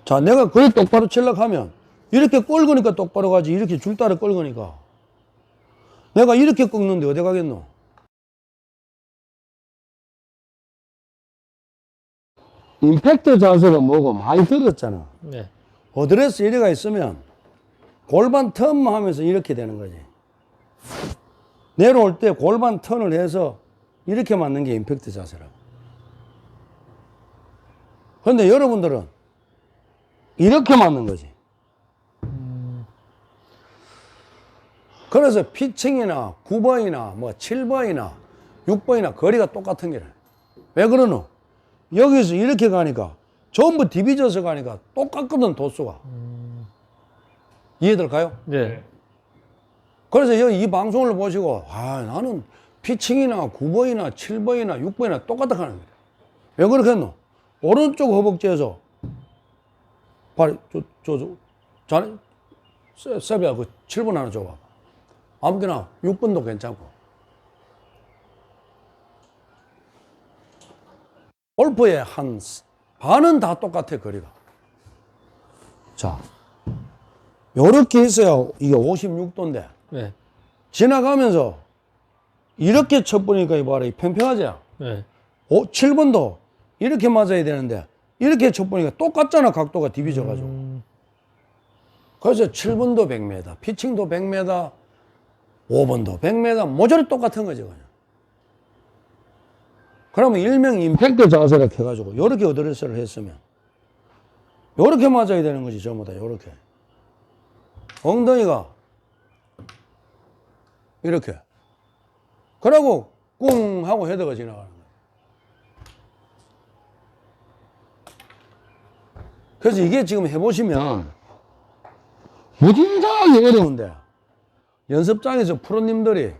자, 내가 그걸 똑바로 치려고 하면 이렇게 꺾으니까 똑바로 가지. 이렇게 줄 따라 꺾으니까. 내가 이렇게 꺾는데 어디 가겠노? 임팩트 자세가 뭐고 많이 들었잖아. 네. 어드레스 이래가 있으면 골반 턴 하면서 이렇게 되는 거지. 내려올 때 골반 턴을 해서 이렇게 맞는 게 임팩트 자세라고. 그런데 여러분들은 이렇게 맞는 거지. 그래서 피칭이나 9번이나 뭐 7번이나 6번이나 거리가 똑같은 게래. 왜 그러노? 여기서 이렇게 가니까 전부 디비져서 가니까 똑같거든, 도수가. 이해될까요? 네. 그래서 여기 이 방송을 보시고, 아, 나는 피칭이나 9번이나 7번이나 6번이나 똑같다 하는 거야. 왜 그렇게 했노? 오른쪽 허벅지에서, 발, 자네, 세비야, 그 7번 하나 줘봐. 아무거나 6번도 괜찮고. 골프의 한 반은 다 똑같아, 거리가. 자, 요렇게 했어야 이게 56도인데, 네. 지나가면서 이렇게 쳐보니까 이봐라, 평평하지? 네. 7번도 이렇게 맞아야 되는데, 이렇게 쳐보니까 똑같잖아, 각도가 디비져가지고. 그래서 7번도 100m, 피칭도 100m, 5번도 100m, 모조리 똑같은 거지, 그냥. 그러면 일명 임팩트 자세라 해가지고, 요렇게 어드레스를 했으면, 요렇게 맞아야 되는 거지, 전부 다, 요렇게. 엉덩이가, 이렇게. 그러고, 꿍 하고 헤드가 지나가는 거야. 그래서 이게 지금 해보시면, 무진장하게 어려운데, 연습장에서 프로님들이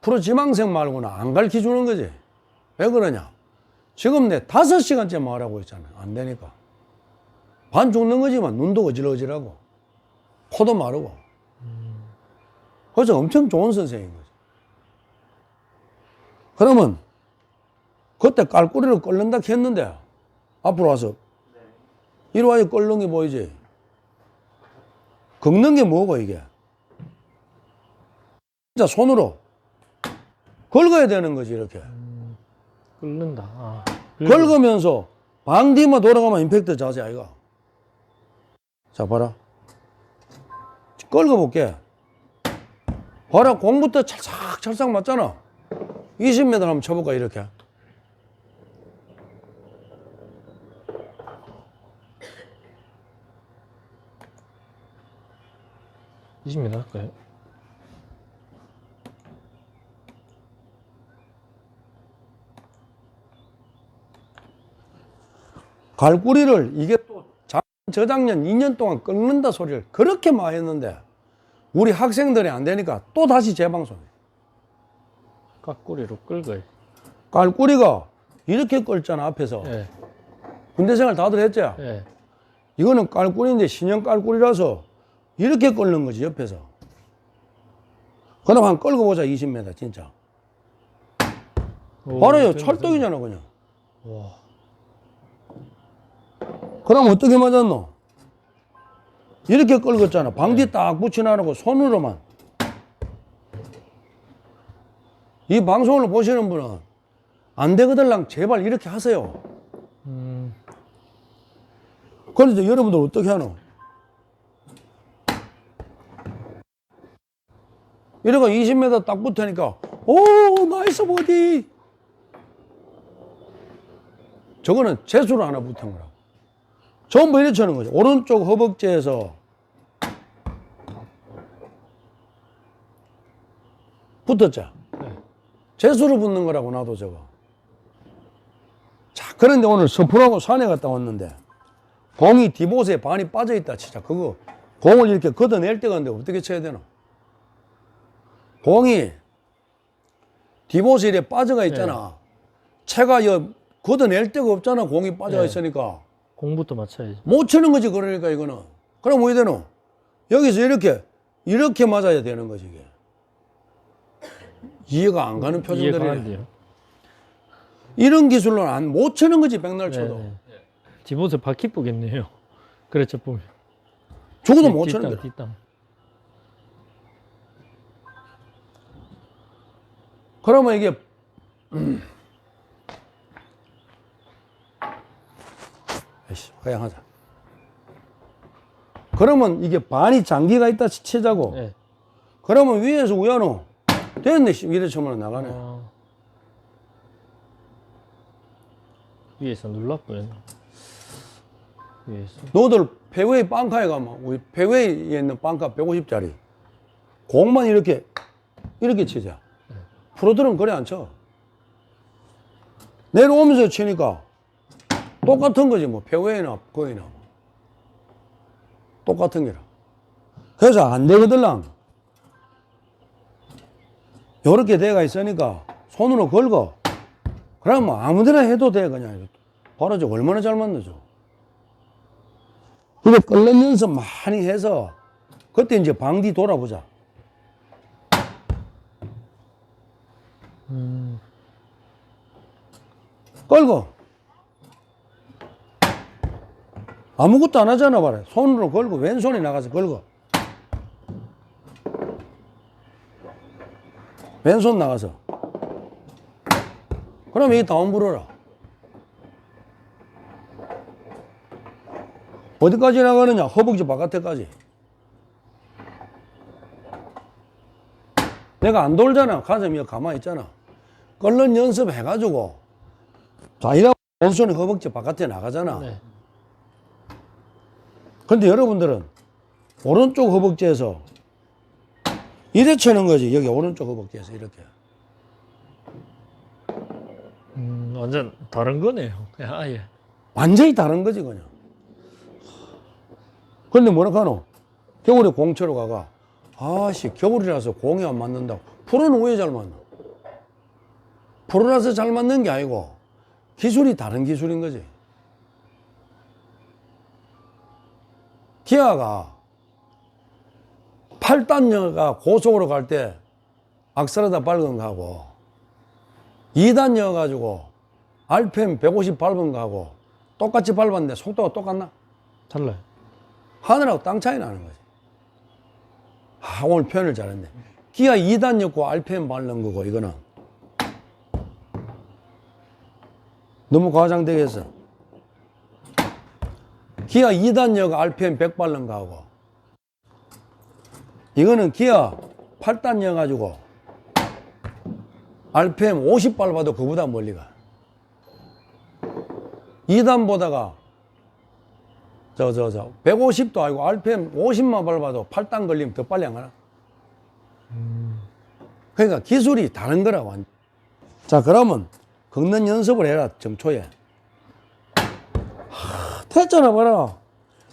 프로 지망생 말고는 안 가르쳐 주는 거지. 왜 그러냐? 지금 내 5시간째 말하고 있잖아. 안 되니까. 반 죽는 거지만 눈도 어질어질하고 코도 마르고. 그래서 엄청 좋은 선생인 거지. 그러면 그때 깔꼬리로 끓는다 했는데 앞으로 와서 이리 와서 끓는 게 보이지? 긁는 게 뭐고 이게? 진짜 손으로 긁어야 되는 거지 이렇게. 끓는다. 아, 긁으면서 방디만 돌아가면 임팩트 자세 아이가. 자 봐라. 긁어볼게. 봐라, 공부터 찰싹 맞잖아. 20m 한번 쳐볼까 이렇게. (20m) 할까요? 갈구리를 이게 또 저작년 2년 동안 끓는다 소리를 그렇게 많이 했는데 우리 학생들이 안 되니까 또 다시 재방송해. 깍꼬리로 긁어요. 갈구리가 이렇게 끓잖아 앞에서. 네. 군대 생활 다들 했지? 네. 이거는 깔꿀인데 신형 깔꿀이라서 이렇게 끓는 거지 옆에서. 그럼 한 끌고 보자 20m 진짜. 바로요 찰떡이잖아 그냥. 와. 그럼 어떻게 맞았노? 이렇게 끌었잖아. 방디 딱 붙여놔놓고 손으로만. 이 방송을 보시는 분은 안 되거들랑 제발 이렇게 하세요. 그래서 여러분들 어떻게 하노? 이래가 20m 딱 붙으니까 오 나이스 버디. 저거는 재수로 하나 붙은 거라. 전부 이렇게 쳐는 거죠. 오른쪽 허벅지에서 붙었자. 네. 재수로 붙는 거라고 나도 저거. 자, 그런데 오늘 서프로하고 산에 갔다 왔는데 공이 디봇에 반이 빠져있다 진짜. 그거 공을 이렇게 걷어낼 때가 있는데 어떻게 쳐야 되나? 공이 디봇에 이렇게 빠져가 있잖아. 채가 걷어낼 데가 없잖아. 공이 빠져가 있으니까. 공부터 맞춰야지. 못 치는 거지, 그러니까 이거는. 그럼 뭐 해야 되노? 여기서 이렇게 맞아야 되는 거지, 이게. 이해가 안 가는 표정들이네. 이해가 이런 기술로는 못 치는 거지, 백날 쳐도. 디봇에 바퀴 뿌겠네요. 그렇죠, 보면. 죽어도 못 치는 뒷땅, 거야. 뒷땅. 그러면 이게 에이씨, 화양하자. 그러면 이게 반이 장기가 있다 치자고. 네. 그러면 위에서 우연호 됐네. 이래 치면 나가네. 위에서 눌렀고요. 위에서. 너들 페웨이 빵카에 가면 우리 페웨이에 있는 빵카 150짜리 공만 이렇게 치자. 프로들은 그래 안 쳐. 내려오면서 치니까 똑같은 거지 뭐 페웨이나 거이나 뭐. 똑같은 게라. 그래서 안 되거들랑. 요렇게 돼가 있으니까 손으로 걸고 그러면 뭐 아무데나 해도 돼 그냥. 바로 저 얼마나 잘 맞는죠. 이거 끓는 연습 많이 해서 그때 이제 방디 돌아보자. 걸고 아무것도 안 하잖아 봐라. 손으로 걸고 왼손이 나가서 걸고 왼손 나가서 그럼 이 다운 불어라. 어디까지 나가느냐? 허벅지 바깥에까지. 내가 안 돌잖아. 가슴이 가만히 있잖아. 끓는 연습 해가지고 자 이러고 왼손이 허벅지 바깥에 나가잖아. 네. 근데 여러분들은 오른쪽 허벅지에서 이래 치는 거지. 여기 오른쪽 허벅지에서 이렇게. 완전 다른 거네요. 아예. 완전히 다른 거지 그냥. 근데 뭐라 카노? 겨울에 공 치러 가가 아씨 겨울이라서 공이 안 맞는다고. 프로는 왜 잘 맞나? 프로라서 잘 맞는 게 아니고 기술이 다른 기술인 거지. 기아가 8단여가 고속으로 갈 때 악셀에다 밟은 거하고 2단여 가지고 RPM 150 밟은 거하고 똑같이 밟았는데 속도가 똑같나? 달라요. 하늘하고 땅 차이 나는 거지. 아, 오늘 표현을 잘했네. 기아 2단였고 RPM 밟는 거고 이거는 너무 과장되겠어. 기아 2단여가 RPM 100 밟는 거하고 이거는 기아 8단여 가지고 RPM 50 밟아도 그보다 멀리 가. 2단보다가 150도 아니고 RPM 50만 밟아도 8단 걸리면 더 빨리 안 가나? 그러니까 기술이 다른 거라 완전. 자 그러면 긁는 연습을 해라 정초에. 됐잖아 봐라.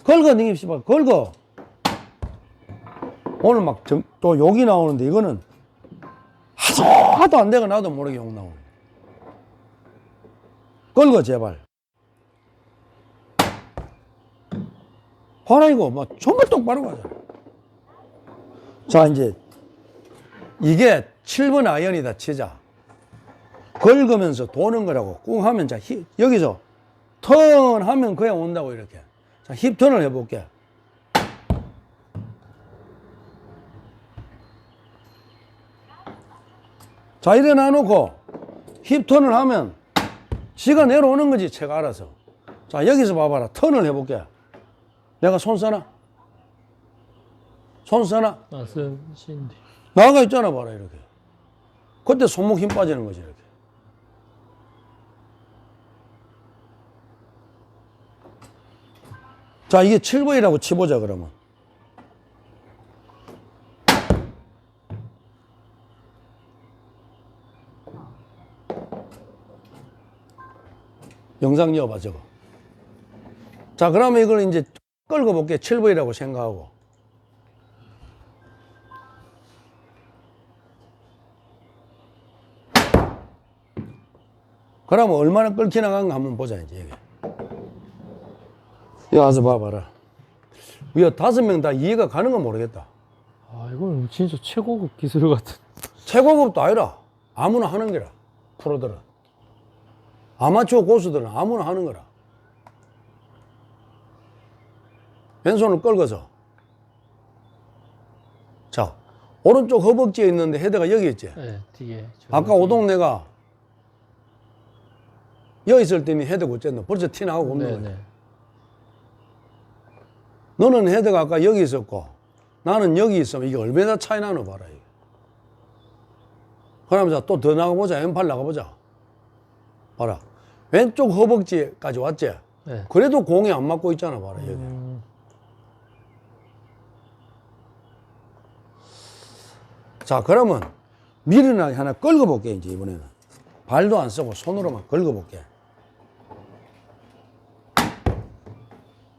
걸거 닝입 씨발 걸거. 오늘 막 또 욕이 나오는데 이거는 하도 안 되고 나도 모르게 욕 나오네. 걸거 제발. 봐라 이거 막 정말 똑바로 가잖아. 자 이제 이게 7번 아이언이다 치자. 긁으면서 도는 거라고 꾹 하면 자 여기서 턴 하면 그냥 온다고 이렇게. 자 힙 턴을 해볼게. 자 일어나 놓고 힙 턴을 하면 지가 내려오는 거지 채가 알아서. 자 여기서 봐봐라 턴을 해볼게. 내가 손 써나? 손 써나? 신디. 나가 있잖아 봐라 이렇게. 그때 손목 힘 빠지는 거지 이렇게. 자 이게 7번이라고 치보자 그러면. 영상 이어봐 저거. 자 그러면 이걸 이제 끌고 볼게. 7번이라고 생각하고. 그러면 얼마나 끓기 나간가 한번 보자 이제 여기. 여기 와서 봐봐라. 이거 5명 다 이해가 가는 건 모르겠다. 아 이건 진짜 최고급 기술 같은. 최고급도 아니라 아무나 하는 게라. 프로들은 아마추어 고수들은 아무나 하는 거라. 왼손을 끌고서. 자, 오른쪽 허벅지에 있는데 헤드가 여기 있지. 네, 뒤에. 아까 오동네가 여기 있을 때는 헤드가 어쨌노? 벌써 티 나고 없는 거야. 네네. 너는 헤드가 아까 여기 있었고 나는 여기 있으면 이게 얼마나 차이 나노 봐라. 이게. 그러면서 또 더 나가보자. 왼팔 나가보자. 봐라. 왼쪽 허벅지까지 왔지? 네. 그래도 공이 안 맞고 있잖아. 봐라. 여기. 자, 그러면 미리나 하나 긁어볼게. 이제 이번에는 발도 안 쓰고 손으로만 긁어볼게.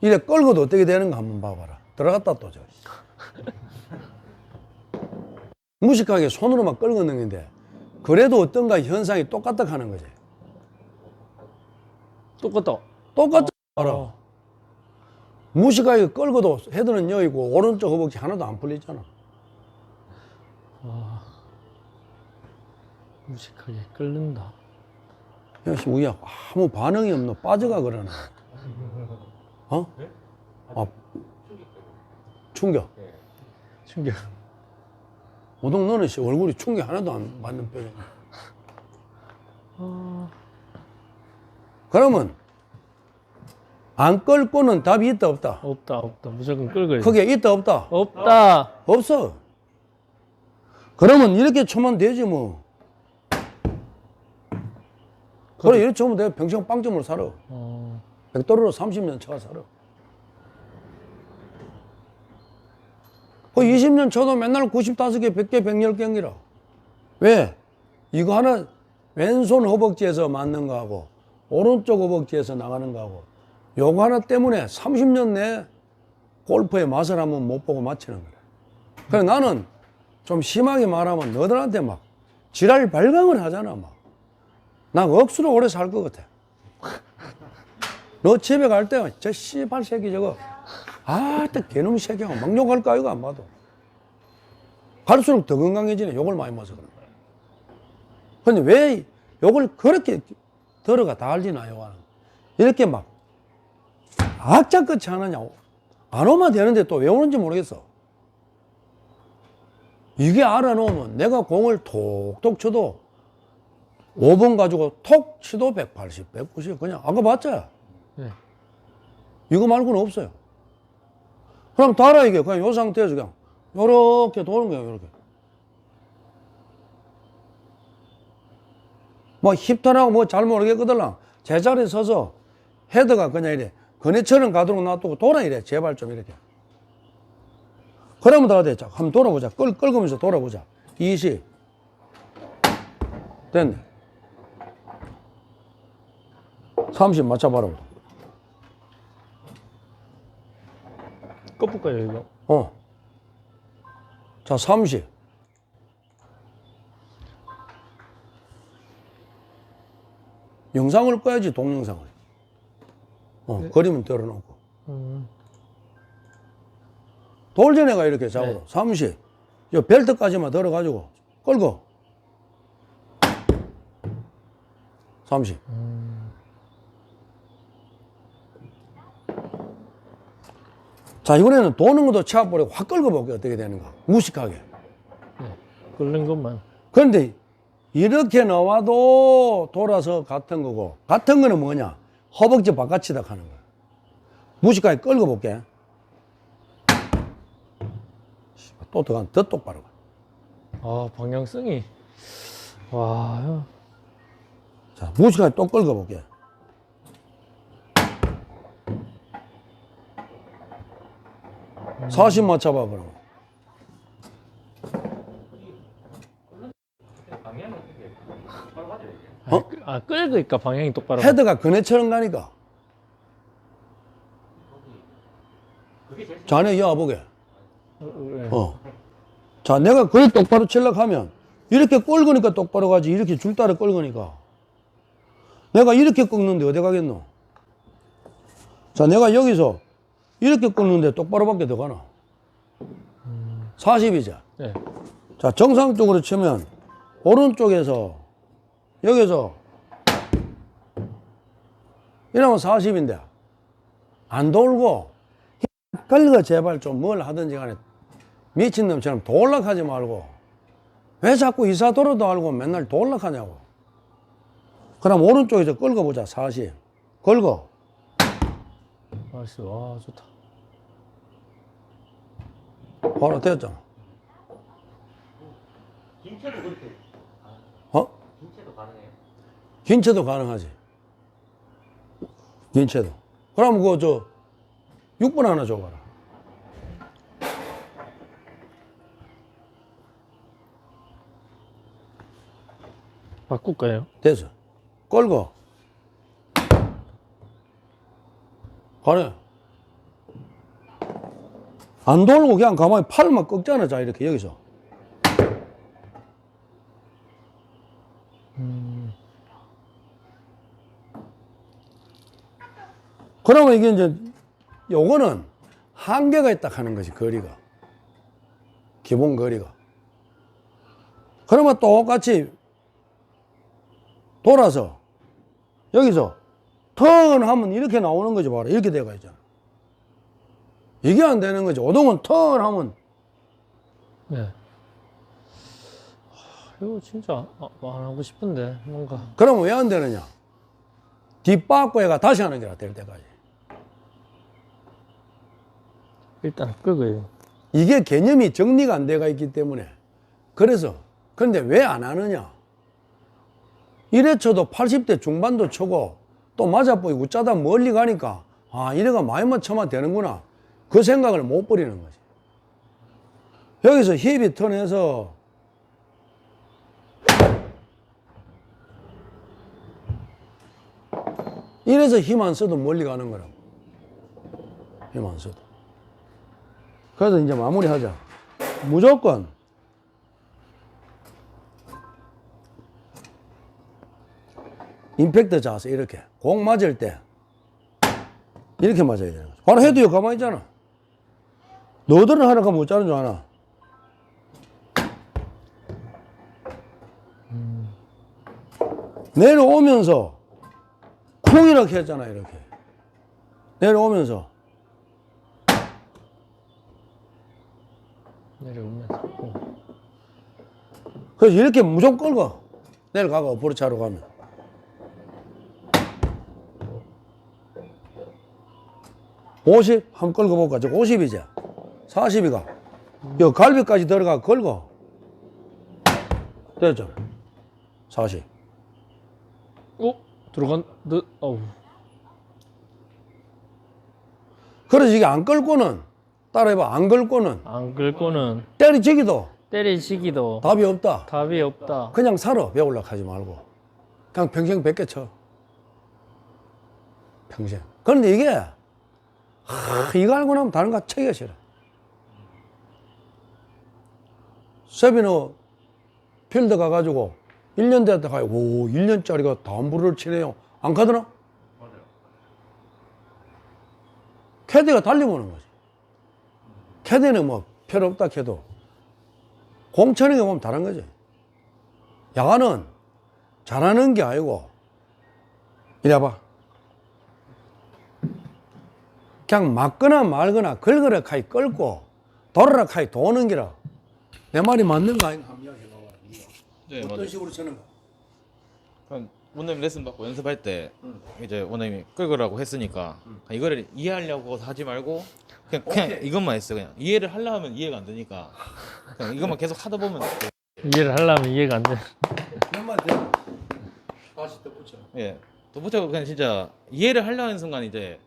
이래 끌고도 어떻게 되는가 한번 봐봐라. 들어갔다 또 저. 무식하게 손으로만 끌고 넣는데 그래도 어떤가 현상이 똑같다 하는 거지. 똑같다. 똑같다. 알아. 무식하게 끌고도 헤드는 여기고 오른쪽 허벅지 하나도 안 풀리잖아. 무식하게 끓는다. 야씨 우야 아무 반응이 없노. 빠져가 그러나. 어? 아, 충격. 충격. 오동 너는 씨 얼굴이 충격 하나도 안 받는 표정이야. 그러면 안 끌고는 답이 있다 없다? 없다. 무조건 끌고. 그게 있다 없다? 없다. 없어. 그러면 이렇게 쳐면 되지 뭐. 그래 이렇게 쳐면 내가 평생 빵점으로 살아. 백도로로 30년 쳐가 살아. 그 20년 쳐도 맨날 95개, 100개, 110경기라. 왜? 이거 하나 왼손 허벅지에서 맞는 거하고 오른쪽 허벅지에서 나가는 거하고 요거 하나 때문에 30년 내에 골프의 맛을 한번 못 보고 마치는 거래. 그래 나는 좀 심하게 말하면 너들한테 막 지랄 발광을 하잖아 막. 나 억수로 오래 살 것 같아. 너 집에 갈 때 저 씨발 새끼 저거 또 개놈 새끼하고 막 욕할까 이거 안 봐도 갈수록 더 건강해지네. 욕을 많이 먹어서 그런 거야. 근데 왜 욕을 그렇게 들어가 다 알지나 요거는 이렇게 막 악착같이 하느냐고. 안 오면 되는데 또 왜 오는지 모르겠어. 이게 알아놓으면 내가 공을 톡톡 쳐도 5번 가지고 톡 치도 180, 190 그냥 아까 봤죠? 네. 이거 말고는 없어요. 그럼 달아 이게 그냥 요 상태에서 그냥 요렇게 도는 거야. 요렇게 뭐 힙턴하고 뭐 잘 모르겠거든. 제자리에 서서 헤드가 그냥 이래 그네처럼 가도록 놔두고 돌아 이래. 제발 좀 이렇게. 그러면 다 돼. 자, 한번 돌아보자. 끌면서 돌아보자. 20. 됐네. 30 맞춰봐라. 꺾을까요 이거? 자, 30. 영상을 꺼야지, 동영상을. 네. 그림은 들어놓고. 돌전에가 이렇게 잡아도. 네. 30. 요 벨트까지만 들어가지고, 끌고. 30. 자, 이번에는 도는 것도 치아버리고 확 끌어볼게. 어떻게 되는가. 무식하게. 네. 끓는 것만. 그런데 이렇게 나와도 돌아서 같은 거고, 같은 거는 뭐냐? 허벅지 바깥치다 하는 거야. 무식하게 끌고 볼게. 또 더 똑바로 가. 방향성이. 와. 자, 무식하게 또 끌고 볼게. 음. 40 맞춰봐, 그럼. 끌니까 방향이 똑바로. 헤드가 그네처럼 가니까. 자네 여와보게. 네. 자, 내가 그걸 똑바로 치려고 하면 이렇게 끌고니까 똑바로 가지. 이렇게 줄 따라 끌고니까. 내가 이렇게 꺾는데 어디 가겠노? 자, 내가 여기서 이렇게 꺾는데 똑바로밖에 더 가나? 40이죠. 네. 자, 정상적으로 치면 오른쪽에서 여기서 이러면 40인데 안 돌고 걸거 제발 좀 뭘 하든지 간에 미친놈처럼 돌락하지 말고 왜 자꾸 이사도로도 알고 맨날 돌락하냐고. 그럼 오른쪽에서 걸거보자. 40 걸거. 나이스. 와, 좋다. 바로 되었잖아. 긴 채도 그렇게 어? 긴 채도 가능해요? 긴 채도 가능하지. 긴 채도. 그럼 그거 저 6분 하나 줘봐라. 바꿀까요? 됐어. 걸고. 가네. 안 돌고 그냥 가만히 팔만 꺾잖아. 자, 이렇게 여기서. 그러면 이게 이제 요거는 한계가 있다 하는 거지, 거리가. 기본 거리가. 그러면 똑같이 돌아서 여기서 턴 하면 이렇게 나오는 거지. 봐라. 이렇게 돼가 있잖아. 이게 안 되는 거지. 오동은 턴 하면 네. 이거 진짜 안 하고 싶은데 뭔가. 그러면 왜 안 되느냐? 뒷바꿔가 다시 하는 게라 될 때까지. 일단 끄고요. 이게 개념이 정리가 안 돼가 있기 때문에. 그래서 그런데 왜 안 하느냐? 이래 쳐도 80대 중반도 쳐고 또 맞아보이 웃자다 멀리 가니까 아 이래가 많이만 쳐만 되는구나. 그 생각을 못 버리는 거지. 여기서 힙이 턴해서 이래서 힘 안 써도 멀리 가는 거라고. 힘 안 써도. 그래서 이제 마무리하자. 무조건 임팩트 자세 이렇게 공 맞을 때 이렇게 맞아야 되는 거죠. 바로 해도요 가만히 있잖아. 너들은 하라고 못 자는 줄 아나? 내려오면서 쿵 이렇게 했잖아. 이렇게 내려오면서 내려오면서. 그래서 이렇게 무조건 끌고 내려가고 어프로치하러 가면 50 한번 끌고 볼까? 저 50이지 40이가 여 갈비까지 들어가 걸고 됐잖아 40 들어간 듯. 어우. 그래서 이게 안 끌고는 따라해봐 안 끌고는 안 긁고는 때리치기도 때리시기도 답이 없다. 답이 없다. 그냥 살아. 배우려고 하지 말고. 그냥 평생 100개 쳐. 평생. 그런데 이게, 이거 알고 나면 다른 거 치기가 싫어. 세비너 필드 가가지고 1년 됐다가, 오, 1년짜리가 담부를 치네요. 안 가더나? 맞아요. 캐디가 달려보는 거지. 캐디는 뭐, 필요 없다 캐도. 공 쳐는 게 보면 다른 거지. 야간은 잘하는 게 아니고, 이래 봐. 그냥 맞거나 말거나 걸거나 카이 끌고, 돌아라 카이 도는 기라. 내 말이 맞는 거 아닌가? 한번 이야기해 봐봐. 네, 어떤 맞아요. 식으로 치는 거? 그럼 원장님 레슨 받고 연습할 때 이제 원장님이 끌거라고 했으니까 이거를 이해하려고 하지 말고 그냥 이것만 했어요. 그냥 이해를 하려 하면 이해가 안 되니까 그냥 이것만 계속 하다 보면 이해를 하려면 이해가 안 돼. 몇만 돼. 다시 또 붙여. 예. 또 붙잡고 그냥 진짜 이해를 하려 하는 순간 이제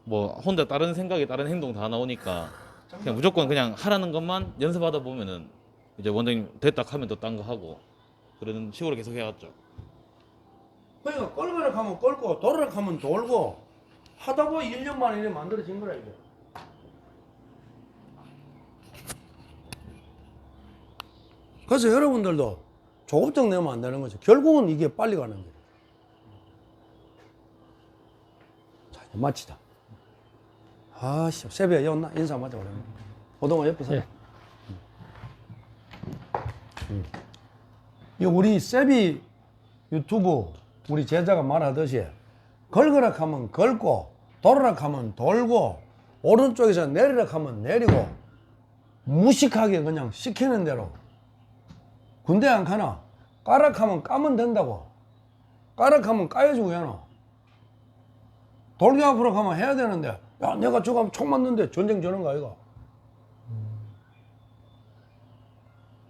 뭐 혼자 다른 생각이 다른 행동 다 나오니까 그냥 무조건 그냥 하라는 것만 연습하다 보면은 이제 원장님 됐다 하면 또 딴 거 하고 그런 식으로 계속 해왔죠. 그러니까 끌거라 하면 끌고, 돌아라 하면 돌고, 하다 보니 1년 만에 이래 만들어진 거라, 이게. 그래서 여러분들도 조급증 내면 안 되는 거죠. 결국은 이게 빨리 가는 거예요. 자, 이제 마치자. 아씨, 세배야, 였나? 인사 맞아, 그러면. 오동아 옆에 서. 예. 이 우리 세비 유튜브 우리 제자가 말하듯이 걸거라 하면 걸고 돌아라 하면 돌고 오른쪽에서 내리라 하면 내리고 무식하게 그냥 시키는 대로. 군대 안 가나? 까락하면 까면 된다고. 까락하면 까야지 왜노? 돌기 앞으로 가면 해야 되는데, 야, 내가 저거 하면 총 맞는데 전쟁 저는 거 아이가?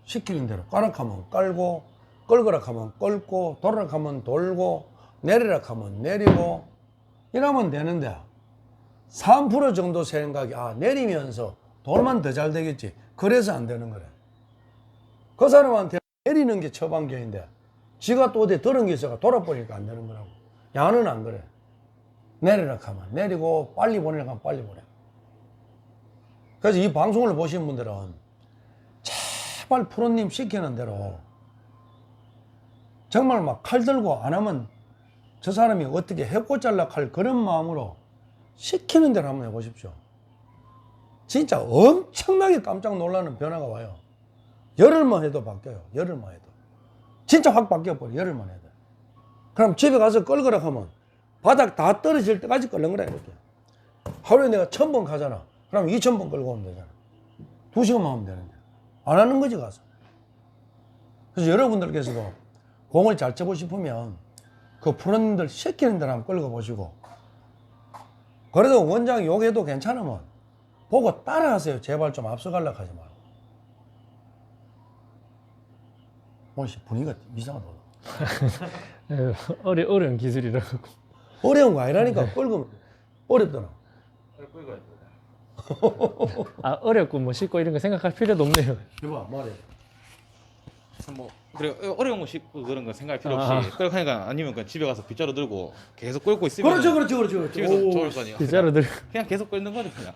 시키는 대로 까락하면 깔고, 끌거라 하면 끌고, 돌아라 하면 돌고, 내리라 하면 내리고, 이러면 되는데, 3% 정도 생각이, 아, 내리면서 돌만 더 잘 되겠지. 그래서 안 되는 거래. 그 사람한테 내리는 게 처방전인데, 지가 또 어디 들은 게 있어가 돌아보니까 안 되는 거라고. 야는 안 그래. 내리라 하면 내리고, 빨리 보내라 하면 빨리 보내. 그래서 이 방송을 보신 분들은 제발 프로님 시키는 대로 정말 막 칼 들고 안 하면 저 사람이 어떻게 해고잘라 할 그런 마음으로 시키는 대로 한번 해보십시오. 진짜 엄청나게 깜짝 놀라는 변화가 와요. 열흘만 해도 바뀌어요. 열흘만 해도. 진짜 확 바뀌어버려. 열흘만 해도. 그럼 집에 가서 끌거라 하면 바닥 다 떨어질 때까지 끌는 거라 이렇게. 하루에 내가 1000번 가잖아. 그럼 2000번 끌고 오면 되잖아. 2시간만 하면 되는데. 안 하는 거지 가서. 그래서 여러분들께서도 공을 잘 쳐보고 싶으면 그 프로님들 시키는 대로 한번 끌고 보시고, 그래도 원장 욕해도 괜찮으면 보고 따라하세요. 제발 좀 앞서가려고 하지 말고. 오늘 분위기가 이상하다. 어려운 기술이라고. 어려운 거 아니라니까. 끌고 어렵더라. 아, 어렵고 뭐 쉽고 이런 거 생각할 필요도 없네요. 해봐, 말해. 뭐 그래 어려운 거 쉽고 그런 거 생각할 필요 없이 아. 끌고 하니까 아니면 그냥 집에 가서 빗자루 들고 계속 끌고 있으면 그렇죠. 집에서 오, 좋을 거 아니야. 빗자루들. 그냥 계속 끌는 거죠 그냥.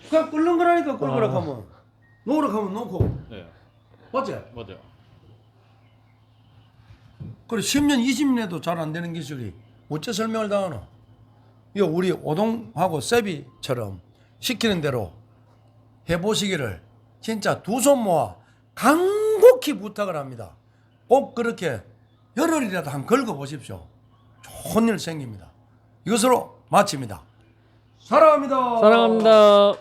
그냥 끓는 거라니까. 끌거라 아. 하면 놓으라 하면 놓고. 네 맞지? 맞아요. 그래 10년 20년 해도 잘 안 되는 기술이 어째 설명을 다 하노? 이거 우리 오동하고 세비처럼 시키는 대로 해보시기를 진짜 두 손 모아 간곡히 부탁을 합니다. 꼭 그렇게 열흘이라도 한번 걸고 보십시오. 좋은 일 생깁니다. 이것으로 마칩니다. 사랑합니다. 사랑합니다.